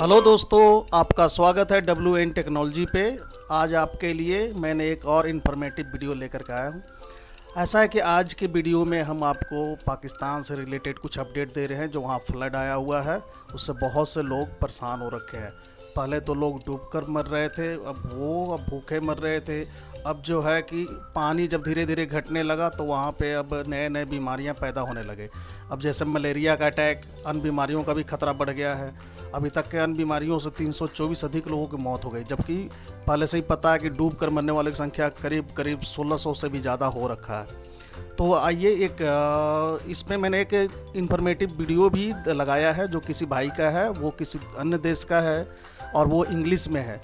Hello दोस्तों, आपका स्वागत है WN टेक्नोलॉजी पे। आज आपके लिए मैंने एक और इन्फॉर्मेटिव वीडियो लेकर के आया हूँ। ऐसा है कि आज के वीडियो में हम आपको पाकिस्तान से रिलेटेड कुछ अपडेट दे रहे हैं। जो वहाँ फ्लड आया हुआ है उससे बहुत से लोग परेशान हो रखे हैं। पहले तो लोग डूबकर मर रहे थे, अब भूखे मर रहे थे। अब जो है कि पानी जब धीरे धीरे घटने लगा तो वहाँ पे अब नए नए बीमारियाँ पैदा होने लगे। अब जैसे मलेरिया का अटैक, अन्य बीमारियों का भी खतरा बढ़ गया है। अभी तक के अन्य बीमारियों से 324 अधिक लोगों की मौत हो गई, जबकि पहले से ही पता है कि डूब कर मरने वाले की संख्या करीब करीब 1600 से भी ज़्यादा हो रखा है। तो आइए इसमें मैंने एक इन्फॉर्मेटिव वीडियो भी लगाया है जो किसी भाई का है, वो किसी अन्य देश का है और वो इंग्लिश में है।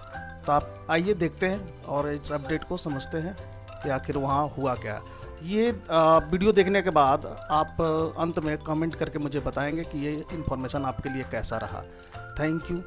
तो आप आइए देखते हैं और इस अपडेट को समझते हैं कि आखिर वहाँ हुआ क्या। ये वीडियो देखने के बाद आप अंत में कमेंट करके मुझे बताएंगे कि ये इन्फॉर्मेशन आपके लिए कैसा रहा। Thank you.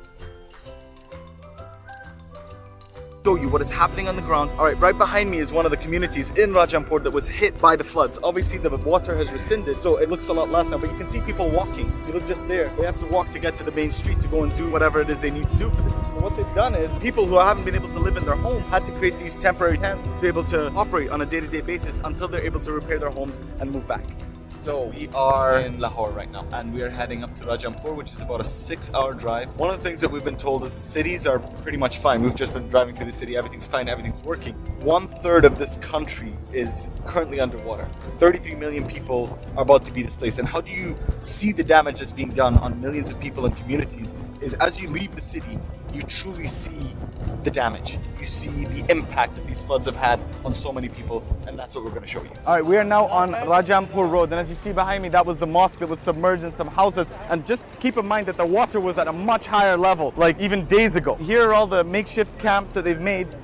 Show you what is happening on the ground. All right, right behind me is one of the communities in Rajampur that was hit by the floods. Obviously, the water has rescinded, so it looks a lot less now. But you can see people walking. You look just there. They have to walk to get to the main street to go and do whatever it is they need to do for this. So what they've done is people who haven't been able to live in their home had to create these temporary tents to be able to operate on a day-to-day basis until they're able to repair their homes and move back. So we are in Lahore right now, and we are heading up to Rajampur, which is about a 6-hour drive. One of the things that we've been told is the cities are pretty much fine. We've just been driving through the city, everything's fine, everything's working. 1/3 of this country is currently underwater. 33 million people are about to be displaced. And how do you see the damage that's being done on millions of people and communities is as you leave the city, you truly see the damage. You see the impact that these floods have had on so many people, and that's what we're going to show you. All right, we are now on Rajampur Road, and as you see behind me, that was the mosque that was submerged in some houses. And just keep in mind that the water was at a much higher level, like even days ago. Here are all the makeshift camps that they've made,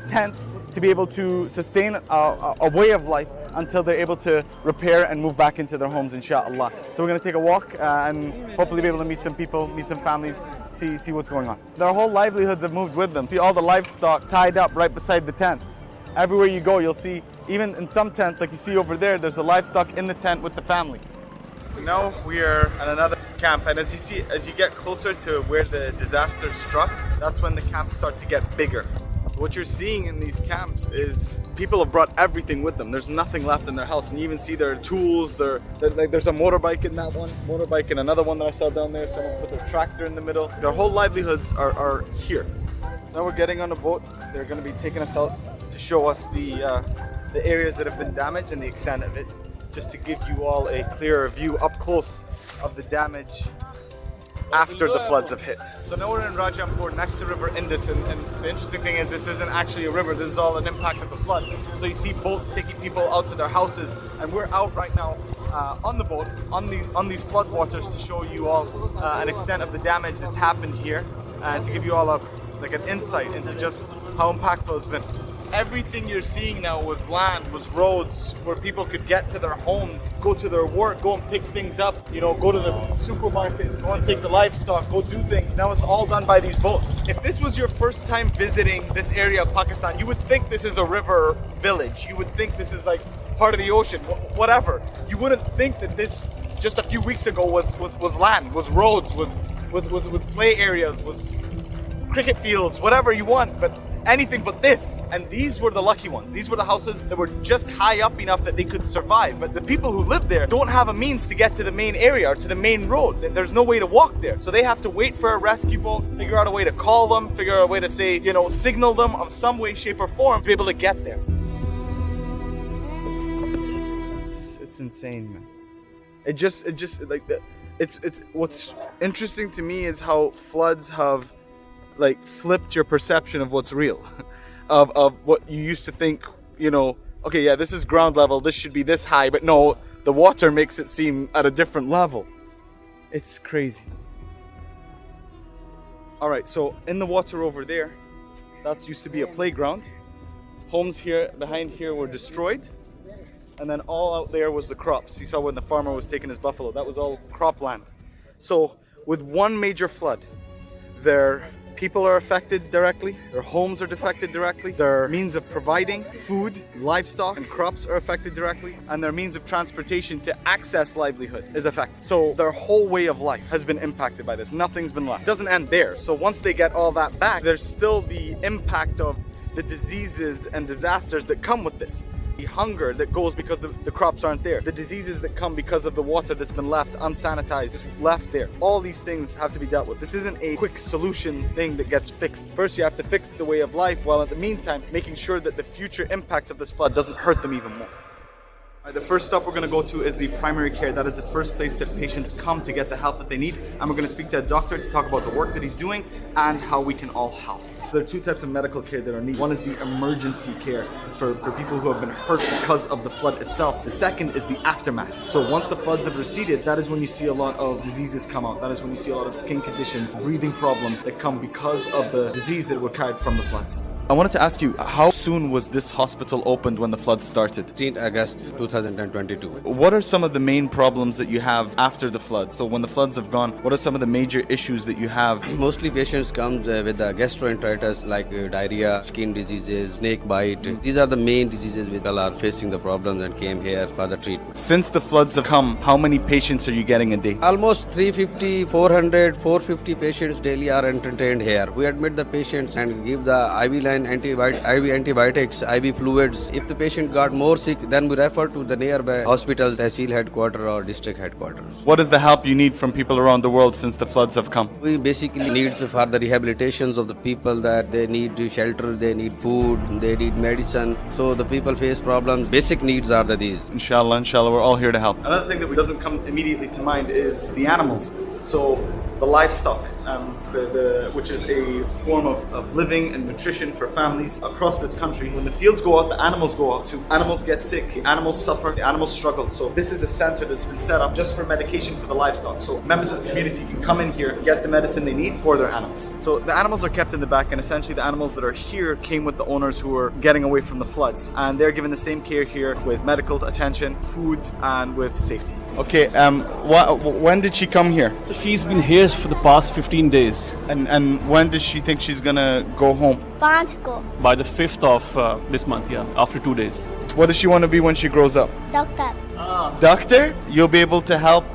tents, to be able to sustain a way of life until they're able to repair and move back into their homes, inshallah. So we're going to take a walk and hopefully be able to meet some people, meet some families, see what's going on. Their whole livelihoods have moved with them. See all the livestock tied up right beside the tents. Everywhere you go, you'll see, even in some tents, like you see over there, there's a livestock in the tent with the family. So now we are at another camp, and as you see, as you get closer to where the disaster struck, that's when the camps start to get bigger. What you're seeing in these camps is people have brought everything with them. There's nothing left in their house, and you even see their tools. Like there's a motorbike in that one, motorbike in another one that I saw down there. Someone put their tractor in the middle. Their whole livelihoods are here. Now we're getting on a boat. They're going to be taking us out to show us the areas that have been damaged and the extent of it, just to give you all a clearer view up close of the damage after the floods have hit. So now we're in Rajampur next to River Indus, and the interesting thing is this isn't actually a river. This is all an impact of the flood. So you see boats taking people out to their houses, and we're out right now on the boat on these flood waters to show you all an extent of the damage that's happened here, and to give you all an insight into just how impactful it's been. Everything you're seeing now was land, was roads where people could get to their homes, go to their work, go and pick things up, go to the supermarket, go and take the livestock, go do things. Now it's all done by these boats. If this was your first time visiting this area of Pakistan, you would think this is a river village. You would think this is like part of the ocean, whatever. You wouldn't think that this just a few weeks ago was land, was roads, was play areas, was cricket fields, whatever you want, but anything but this. And these were the lucky ones. These were the houses that were just high up enough that they could survive. But the people who live there don't have a means to get to the main area or to the main road. There's no way to walk there. So they have to wait for a rescue boat, figure out a way to call them, figure out a way to say, signal them of some way, shape, or form to be able to get there. It's insane, man. It's what's interesting to me is how floods have flipped your perception of what's real, of what you used to think, okay, yeah, this is ground level, this should be this high, but no, the water makes it seem at a different level. It's crazy. All right, so in the water over there, that used to be a playground. Homes here, behind here, were destroyed. And then all out there was the crops. You saw when the farmer was taking his buffalo, that was all cropland. So with one major flood, their people are affected directly, their homes are affected directly, their means of providing food, livestock, and crops are affected directly, and their means of transportation to access livelihood is affected. So their whole way of life has been impacted by this. Nothing's been left. It doesn't end there. So once they get all that back, there's still the impact of the diseases and disasters that come with this. The hunger that goes because the crops aren't there. The diseases that come because of the water that's been left unsanitized, just left there. All these things have to be dealt with. This isn't a quick solution thing that gets fixed. First, you have to fix the way of life, while at the meantime, making sure that the future impacts of this flood doesn't hurt them even more. The first stop we're going to go to is the primary care. That is the first place that patients come to get the help that they need. And we're going to speak to a doctor to talk about the work that he's doing and how we can all help. So there are two types of medical care that are needed. One is the emergency care for people who have been hurt because of the flood itself. The second is the aftermath. So once the floods have receded, that is when you see a lot of diseases come out. That is when you see a lot of skin conditions, breathing problems that come because of the disease that were carried from the floods. I wanted to ask you, how soon was this hospital opened when the floods started? 15th August 2022. What are some of the main problems that you have after the floods? So when the floods have gone, what are some of the major issues that you have? Mostly patients come with the gastroenteritis like diarrhea, skin diseases, snake bite. These are the main diseases which people are facing the problems and came here for the treatment. Since the floods have come, how many patients are you getting a day? Almost 350, 400, 450 patients daily are entertained here. We admit the patients and give the IV line IV antibiotics, IV fluids. If the patient got more sick, then we refer to the nearby hospital, Tehsil headquarters or district headquarters. What is the help you need from people around the world since the floods have come? We basically need for the rehabilitations of the people, that they need shelter, they need food, they need medicine. So the people face problems. Basic needs are these. Inshallah, we're all here to help. Another thing that doesn't come immediately to mind is the animals. So the livestock, which is a form of living and nutrition for families across this country. When the fields go out, the animals go out too. Animals get sick, the animals suffer, the animals struggle. So this is a center that's been set up just for medication for the livestock. So members of the community can come in here, get the medicine they need for their animals. So the animals are kept in the back, and essentially the animals that are here came with the owners who were getting away from the floods. And they're given the same care here with medical attention, food, and with safety. Okay, when did she come here? So she's been here for the past 15 days. And when does she think she's gonna go home? 5 को By the 5th of this month, yeah, after 2 days. What does she want to be when she grows up? Doctor Doctor? You'll be able to help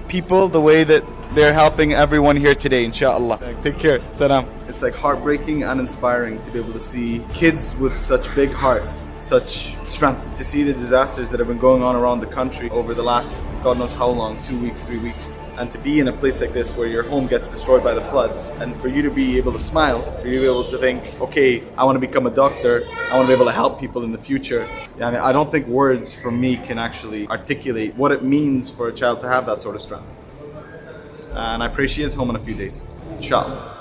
people the way that they're helping everyone here today, inshallah. Take care. Salam. It's like heartbreaking and inspiring to be able to see kids with such big hearts, such strength, to see the disasters that have been going on around the country over the last God knows how long, 2 weeks, 3 weeks. And to be in a place like this where your home gets destroyed by the flood, and for you to be able to smile, for you to be able to think, okay, I want to become a doctor, I want to be able to help people in the future. And I don't think words from me can actually articulate what it means for a child to have that sort of strength. And I pray she is home in a few days, inshallah.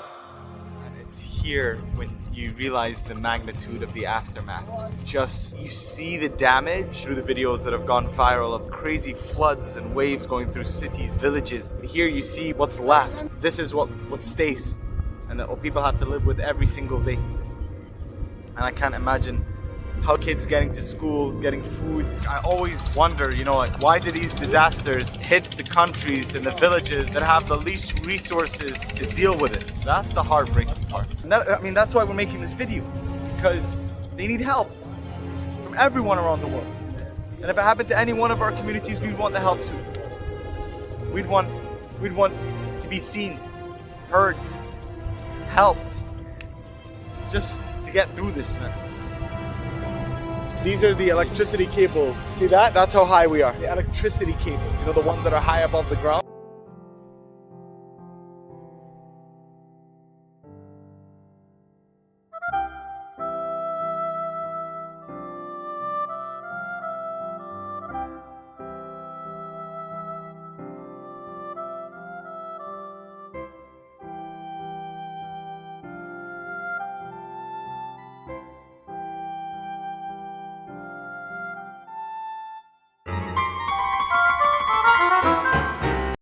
And it's here when you realize the magnitude of the aftermath. You see the damage through the videos that have gone viral of crazy floods and waves going through cities, villages. Here you see what's left. This is what stays, and what people have to live with every single day. And I can't imagine how kids getting to school, getting food. I always wonder, why do these disasters hit the countries and the villages that have the least resources to deal with it? That's the heartbreaking part. And that's why we're making this video, because they need help from everyone around the world. And if it happened to any one of our communities, we'd want the help too. We'd want to be seen, heard, helped, just to get through this, man. These are the electricity cables. See that? That's how high we are. The electricity cables, the ones that are high above the ground.